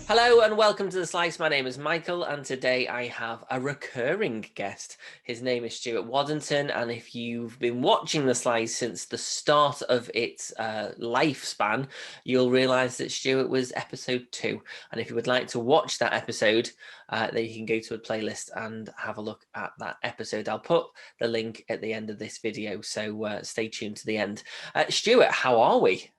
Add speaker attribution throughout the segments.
Speaker 1: Hello and welcome to The Slice. My name is Michael, and today I have a recurring guest. His name is Stuart Waddington, and if you've been watching The Slice since the start of its lifespan, you'll realise that Stuart was episode 2. And if you would like to watch that episode, then you can go to a playlist and have a look at that episode. I'll put the link at the end of this video, so stay tuned to the end. Stuart, how are we?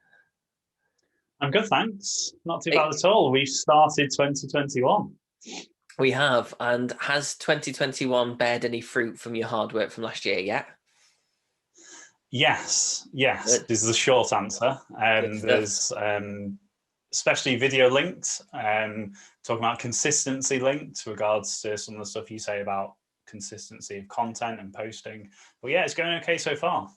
Speaker 2: I'm good, thanks. Not too bad at all. We've started 2021.
Speaker 1: We have. And has 2021 bared any fruit from your hard work from last year yet?
Speaker 2: Yes.
Speaker 1: Good.
Speaker 2: This is a short answer.
Speaker 1: Good stuff.
Speaker 2: There's especially video linked, talking about consistency linked regards to some of the stuff you say about consistency of content and posting. But yeah, it's going okay so far.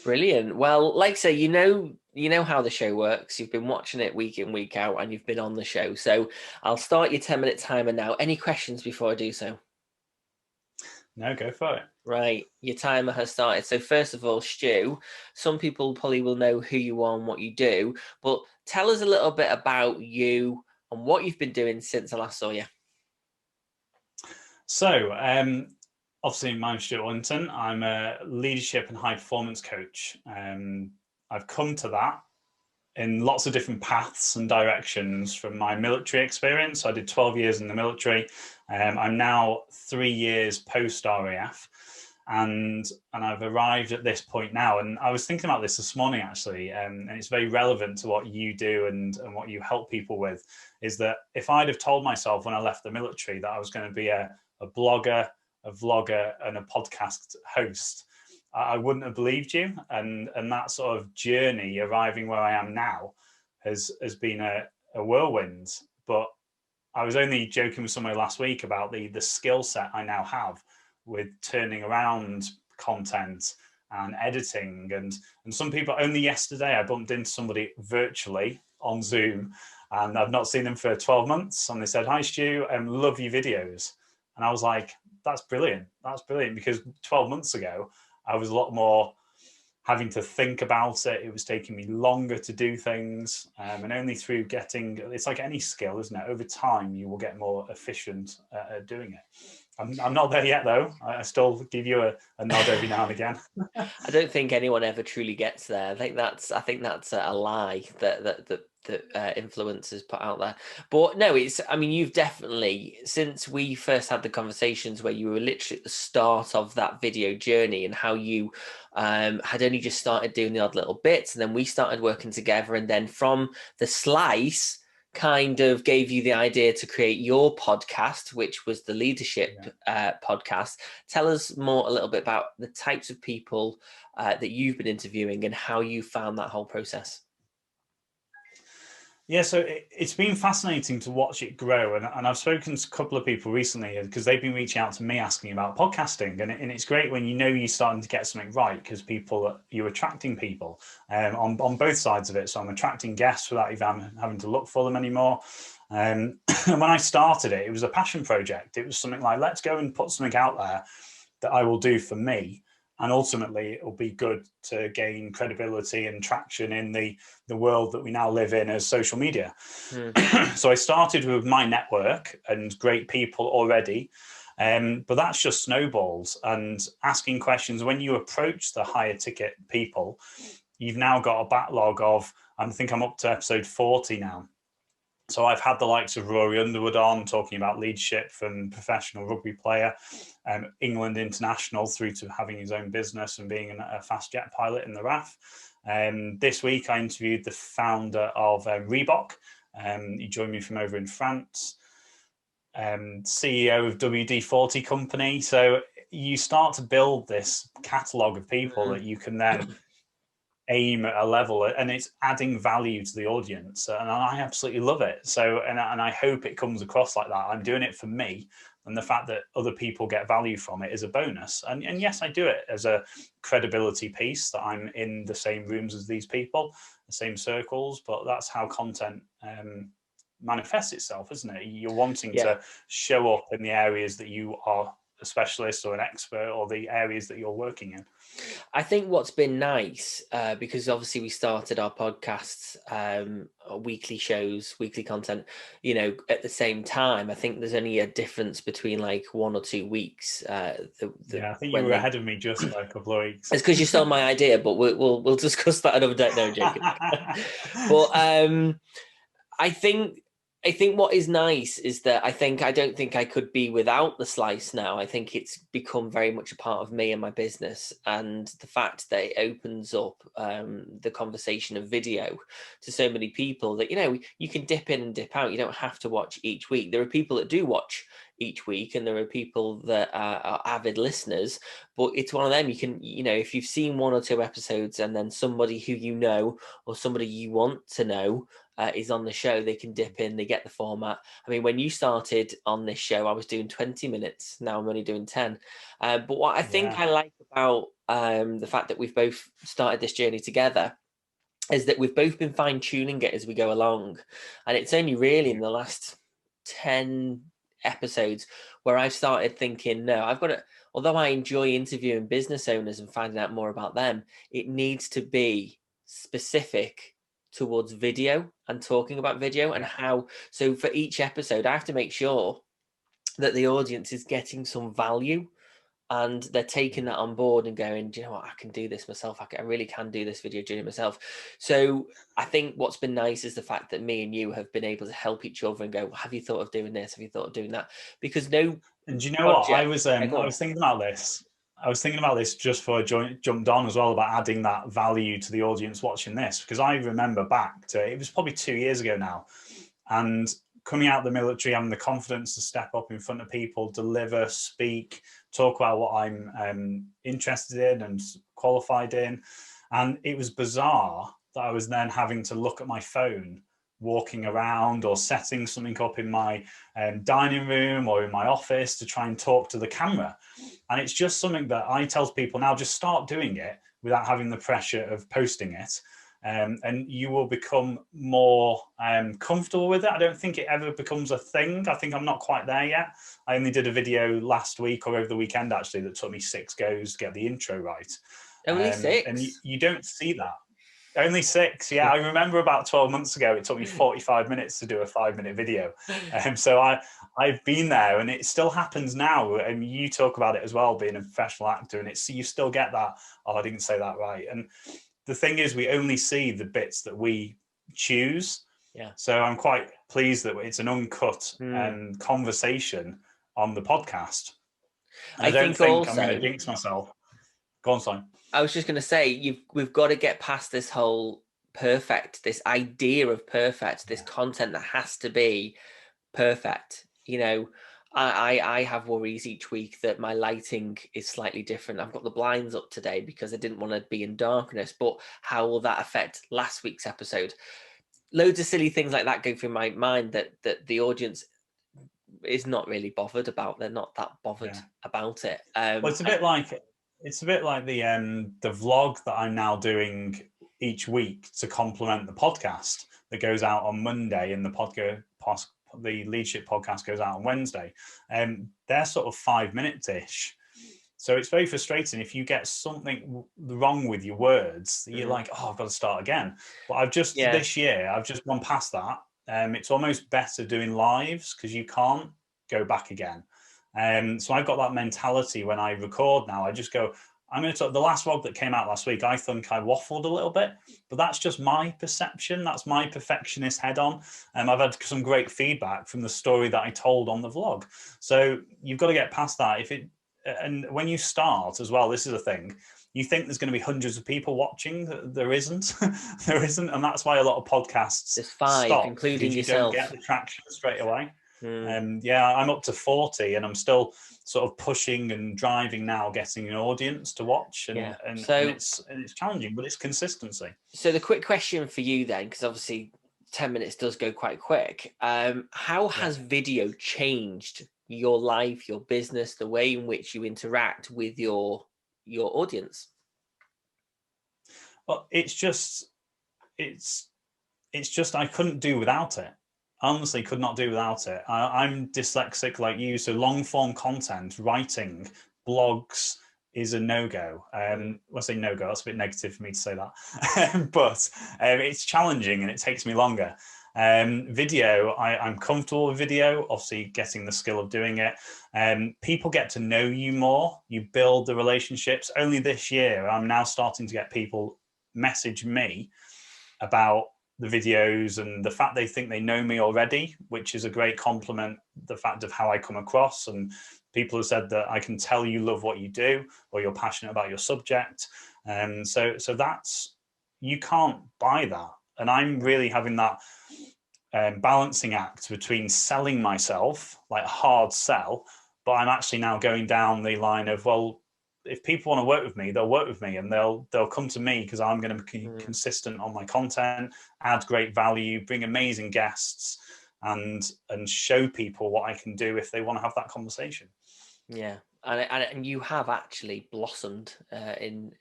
Speaker 1: Brilliant. Well, like I say, you know how the show works. You've been watching it week in, week out, and you've been on the show. So I'll start your 10-minute timer now. Any questions before I do so?
Speaker 2: No, go for it.
Speaker 1: Right, your timer has started. So first of all, Stu, some people probably will know who you are and what you do, but tell us a little bit about you and what you've been doing since I last saw you.
Speaker 2: So, obviously, my name's Stuart Waddington. I'm a leadership and high performance coach. I've come to that in lots of different paths and directions from my military experience. I did 12 years in the military. I'm now 3 years post RAF, and I've arrived at this point now. And I was thinking about this morning actually, and it's very relevant to what you do and what you help people with. Is that if I'd have told myself when I left the military that I was going to be a blogger, a vlogger, and a podcast host, I wouldn't have believed you. And that sort of journey arriving where I am now has been a whirlwind. But I was only joking with somebody last week about the skill set I now have with turning around content and editing. And some people, only yesterday I bumped into somebody virtually on Zoom, and I've not seen them for 12 months. And they said, "Hi Stu, love your videos." And I was like, that's brilliant. That's brilliant, because 12 months ago, I was a lot more having to think about it. It was taking me longer to do things. And only through getting, it's like any skill, isn't it? Over time, you will get more efficient at doing it. I'm not there yet, though. I still give you a nod every now and again.
Speaker 1: I don't think anyone ever truly gets there. I think that's a lie that influencers put out there. But no, I mean, you've definitely, since we first had the conversations where you were literally at the start of that video journey, and how you had only just started doing the odd little bits, and then we started working together, and then from the slice kind of gave you the idea to create your podcast, which was the leadership podcast. Tell us more a little bit about the types of people that you've been interviewing and how you found that whole process.
Speaker 2: Yeah, so it's been fascinating to watch it grow. And I've spoken to a couple of people recently because they've been reaching out to me asking about podcasting. And it's great when you know you're starting to get something right, because you're attracting people on both sides of it. So I'm attracting guests without even having to look for them anymore. And when I started it, it was a passion project. It was something like, let's go and put something out there that I will do for me. And ultimately, it will be good to gain credibility and traction in the world that we now live in as social media. So I started with my network and great people already, but that's just snowballed. And asking questions, when you approach the higher ticket people, you've now got a backlog of, I think I'm up to episode 40 now. So I've had the likes of Rory Underwood on talking about leadership, from professional rugby player, England international, through to having his own business and being a fast jet pilot in the RAF. This week I interviewed the founder of Reebok. He joined me from over in France. CEO of WD-40 company. So you start to build this catalogue of people that you can then aim at a level, and it's adding value to the audience, and I absolutely love it. So and I hope it comes across like that. I'm doing it for me, and the fact that other people get value from it is a bonus. And yes, I do it as a credibility piece, that I'm in the same rooms as these people, the same circles. But that's how content manifests itself, isn't it? You're wanting
Speaker 1: Yeah.
Speaker 2: to show up in the areas that you are a specialist or an expert or the areas that you're working in?
Speaker 1: I think what's been nice, because obviously we started our podcasts, weekly shows, weekly content, at the same time. I think there's only a difference between like 1 or 2 weeks.
Speaker 2: Yeah, I think you
Speaker 1: When
Speaker 2: were
Speaker 1: they,
Speaker 2: ahead of me just by a couple of weeks.
Speaker 1: it's because you stole my idea, but we'll discuss that another day. No, joking. But I think what is nice is that I don't think I could be without the slice now. I think it's become very much a part of me and my business, and the fact that it opens up the conversation of video to so many people that you can dip in and dip out. You don't have to watch each week. There are people that do watch each week, and there are people that are avid listeners. But it's one of them. You can, if you've seen 1 or 2 episodes, and then somebody who or somebody you want to know is on the show, they can dip in, they get the format. I mean, when you started on this show, I was doing 20 minutes. Now I'm only doing 10. But what I think I like about the fact that we've both started this journey together is that we've both been fine-tuning it as we go along. And it's only really in the last 10 episodes where I've started thinking, no, I've got to, although I enjoy interviewing business owners and finding out more about them, it needs to be specific towards video and talking about video and how. So for each episode, I have to make sure that the audience is getting some value and they're taking that on board and going, do you know what, I can do this myself. I really can do this video journey myself. So I think what's been nice is the fact that me and you have been able to help each other and go, well, have you thought of doing this? Have you thought of doing that? Because no
Speaker 2: And do you know what?
Speaker 1: project.
Speaker 2: I was thinking about this. I was thinking about this just before I jumped on as well, about adding that value to the audience watching this, because I remember back to, it was probably 2 years ago now, and coming out of the military, having the confidence to step up in front of people, deliver, speak, talk about what I'm interested in and qualified in. And it was bizarre that I was then having to look at my phone walking around or setting something up in my dining room or in my office to try and talk to the camera. And it's just something that I tell people now, just start doing it without having the pressure of posting it. And you will become more comfortable with it. I don't think it ever becomes a thing. I think I'm not quite there yet. I only did a video last week or over the weekend, actually, that took me 6 goes to get the intro right.
Speaker 1: Only 6?
Speaker 2: And you don't see that. Only 6, yeah. I remember about 12 months ago, it took me 45 minutes to do a 5-minute video. So I've been there, and it still happens now. And you talk about it as well, being a professional actor, and you still get that, oh, I didn't say that right. And the thing is, we only see the bits that we choose.
Speaker 1: Yeah.
Speaker 2: So I'm quite pleased that it's an uncut conversation on the podcast. I don't think also, I'm going to jinx myself. Go on, Simon.
Speaker 1: I was just going to say, we've got to get past this whole perfect, this idea of perfect, this content that has to be perfect. I have worries each week that my lighting is slightly different. I've got the blinds up today because I didn't want to be in darkness, but how will that affect last week's episode? Loads of silly things like that go through my mind that the audience is not really bothered about. They're not that bothered about it.
Speaker 2: Well, it's a bit like the vlog that I'm now doing each week to complement the podcast that goes out on Monday, and the leadership podcast goes out on Wednesday. They're sort of 5 minutes-ish. So it's very frustrating if you get something wrong with your words. You're like, oh, I've got to start again. But this year, I've just gone past that. It's almost better doing lives because you can't go back again. So I've got that mentality when I record now. I just go, I'm going to talk. The last vlog that came out last week, I think I waffled a little bit, but that's just my perception. That's my perfectionist head on. I've had some great feedback from the story that I told on the vlog. So you've got to get past that. And when you start as well, this is a thing. You think there's going to be hundreds of people watching. There isn't. There isn't. And that's why a lot of podcasts
Speaker 1: there's 5,
Speaker 2: stop,
Speaker 1: including
Speaker 2: You
Speaker 1: yourself.
Speaker 2: don't get the traction straight away. I'm up to 40, and I'm still sort of pushing and driving now, getting an audience to watch, and it's challenging, but it's consistency.
Speaker 1: So the quick question for you then, because obviously 10 minutes does go quite quick. How has video changed your life, your business, the way in which you interact with your audience?
Speaker 2: Well, it's just I couldn't do without it. honestly could not do without it. I'm dyslexic like you, so long form content, writing, blogs is a no-go. Well, I say no-go, that's a bit negative for me to say that. But it's challenging and it takes me longer. Video, I'm comfortable with video, obviously getting the skill of doing it. People get to know you more, you build the relationships. Only this year, I'm now starting to get people message me about the videos and the fact they think they know me already, which is a great compliment, the fact of how I come across. And people have said that I can tell you love what you do or you're passionate about your subject. So that's, you can't buy that. And I'm really having that balancing act between selling myself, like hard sell, but I'm actually now going down the line of, well, if people want to work with me, they'll work with me and they'll come to me because I'm going to be consistent on my content, add great value, bring amazing guests, and show people what I can do if they want to have that conversation.
Speaker 1: Yeah, and you have actually blossomed in.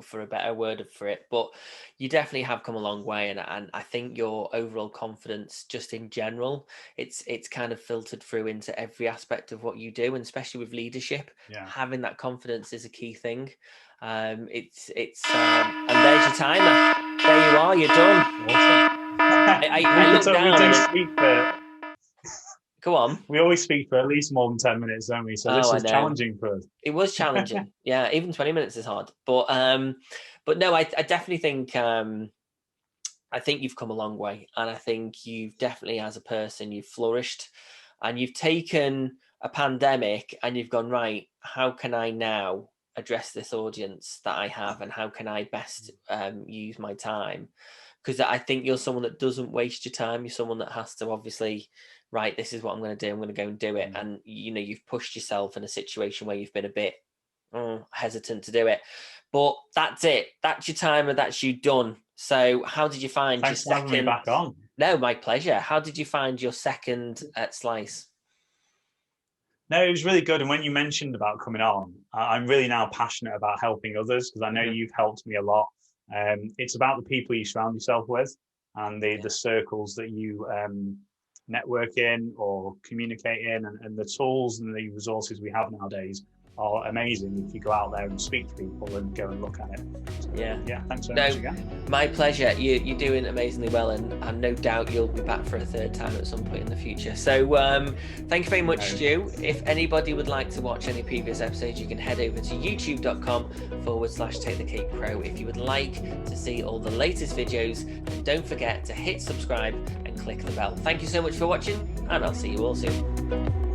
Speaker 1: For a better word for it, but you definitely have come a long way, and I think your overall confidence, just in general, it's kind of filtered through into every aspect of what you do, and especially with leadership, having that confidence is a key thing. And there's your timer. There you are. You're done.
Speaker 2: Awesome.
Speaker 1: I look down. Go on.
Speaker 2: We always speak for at least more than 10 minutes, don't we? So this is challenging for us.
Speaker 1: It was challenging. Yeah, even 20 minutes is hard. But no, I definitely think I think you've come a long way. And I think you've definitely, as a person, you've flourished and you've taken a pandemic and you've gone, right, how can I now address this audience that I have and how can I best use my time? Because I think you're someone that doesn't waste your time. You're someone that has to obviously, right, this is what I'm going to do. I'm going to go and do it. And, you know, you've pushed yourself in a situation where you've been a bit hesitant to do it. But that's it. That's your timer. That's you done. So how did you find
Speaker 2: Thanks
Speaker 1: your
Speaker 2: for
Speaker 1: second?
Speaker 2: having me back on.
Speaker 1: No, my pleasure. How did you find your second slice?
Speaker 2: No, it was really good. And when you mentioned about coming on, I'm really now passionate about helping others because I know you've helped me a lot. It's about the people you surround yourself with and the circles that you network in or communicate in, and the tools and the resources we have nowadays are amazing if you go out there and speak to people and go and look at it. So, yeah, thanks so much again.
Speaker 1: My pleasure. You're doing amazingly well, and no doubt you'll be back for a third time at some point in the future. So thank you very much, Stu. If anybody would like to watch any previous episodes, you can head over to youtube.com/Take the Cake Pro. If you would like to see all the latest videos, then don't forget to hit subscribe and click the bell. Thank you so much for watching, and I'll see you all soon.